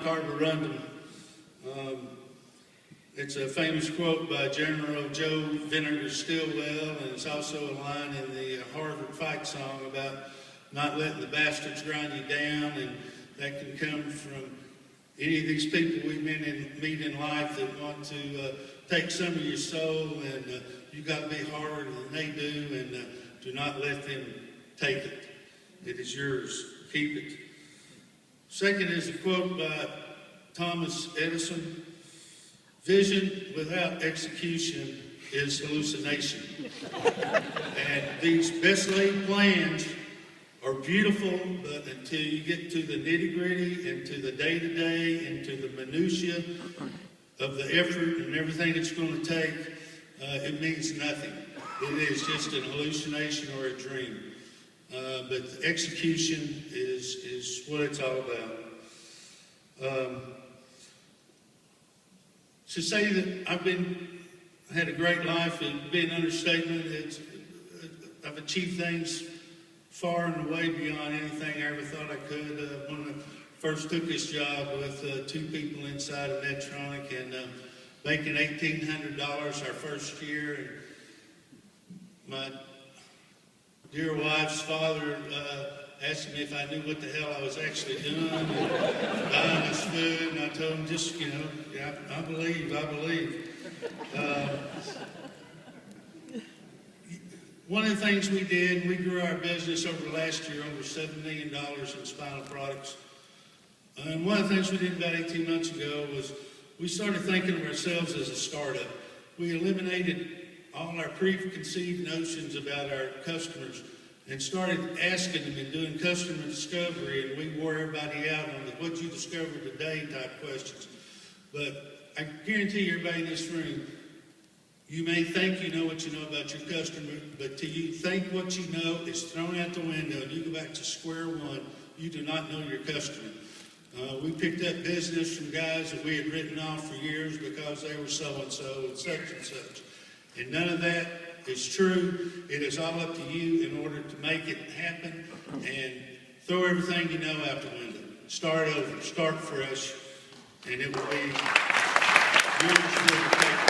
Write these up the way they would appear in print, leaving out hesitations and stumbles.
Carter Rundle. It's a famous quote by General Joe Vinegar Stilwell, and it's also a line in the Harvard fight song about not letting the bastards grind you down, and that can come from any of these people we meet in life that want to take some of your soul, and you got to be harder than they do, and do not let them take it. It is yours. Keep it. Second is a quote by Thomas Edison. Vision without execution is hallucination. And these best laid plans are beautiful, but until you get to the nitty-gritty and to the day-to-day and to the minutiae of the effort and everything it's going to take, it means nothing. It is just an hallucination or a dream. But the execution is what it's all about. To say that I've had a great life would be an understatement. I've achieved things far and away beyond anything I ever thought I could. When I first took this job with 2 people inside of Medtronic and making $1,800 our first year, and my dear wife's father asked me if I knew what the hell I was actually doing and buying this food, and I told him just, yeah, I believe. One of the things we did, we grew our business over the last year over $7 million in spinal products. And one of the things we did about 18 months ago was we started thinking of ourselves as a startup. We eliminated all our preconceived notions about our customers and started asking them and doing customer discovery, and we wore everybody out on the "what'd you discover today" type questions. But I guarantee you, everybody in this room, you may think you know what you know about your customer, but till you think what you know is thrown out the window and you go back to square one, you do not know your customer. We picked up business from guys that we had written off for years because they were so-and-so and such. And none of that is true. It is all up to you in order to make it happen, and throw everything you know out the window. Start over, start fresh, and it will be yours for the taking.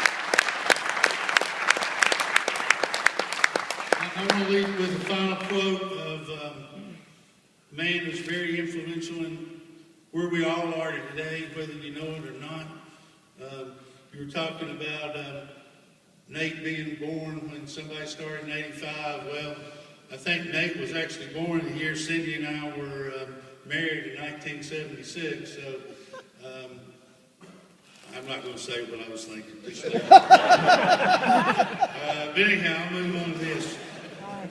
I want to leave with a final quote of a man who's very influential in where we all are today, whether you know it or not. You were talking about Nate being born when somebody started in 85. Well, I think Nate was actually born the year Cindy and I were married in 1976, so I'm not going to say what I was thinking. But anyhow, I'll move on to this.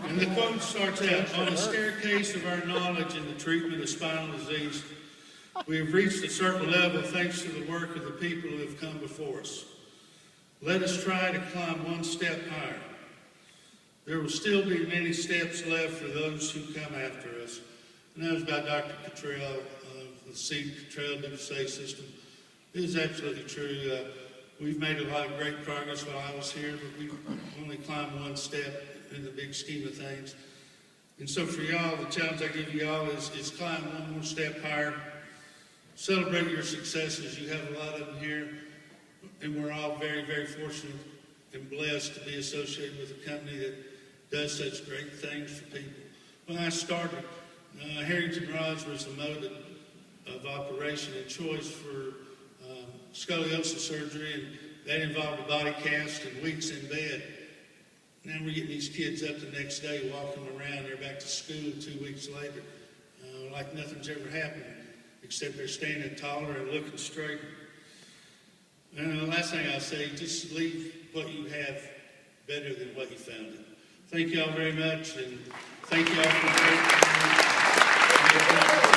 And the quote starts out, "On the staircase of our knowledge in the treatment of spinal disease, we have reached a certain level thanks to the work of the people who have come before us. Let us try to climb one step higher. There will still be many steps left for those who come after us." And that was by Dr. Cottrell of the Seed Cottrell DuPuis system. It is absolutely true. We've made a lot of great progress while I was here, but we only climbed one step in the big scheme of things. And so for y'all, the challenge I give y'all is climb one more step higher. Celebrate your successes. You have a lot of them here. And we're all very, very fortunate and blessed to be associated with a company that does such great things for people. When I started, Harrington Rods was the mode of operation and choice for scoliosis surgery, and that involved a body cast and weeks in bed. Now we're getting these kids up the next day, walking around. They're back to school 2 weeks later, like nothing's ever happened, except they're standing taller and looking straighter. And the last thing I'll say, just leave what you have better than what you found it. Thank you all very much, and thank you all for the great time.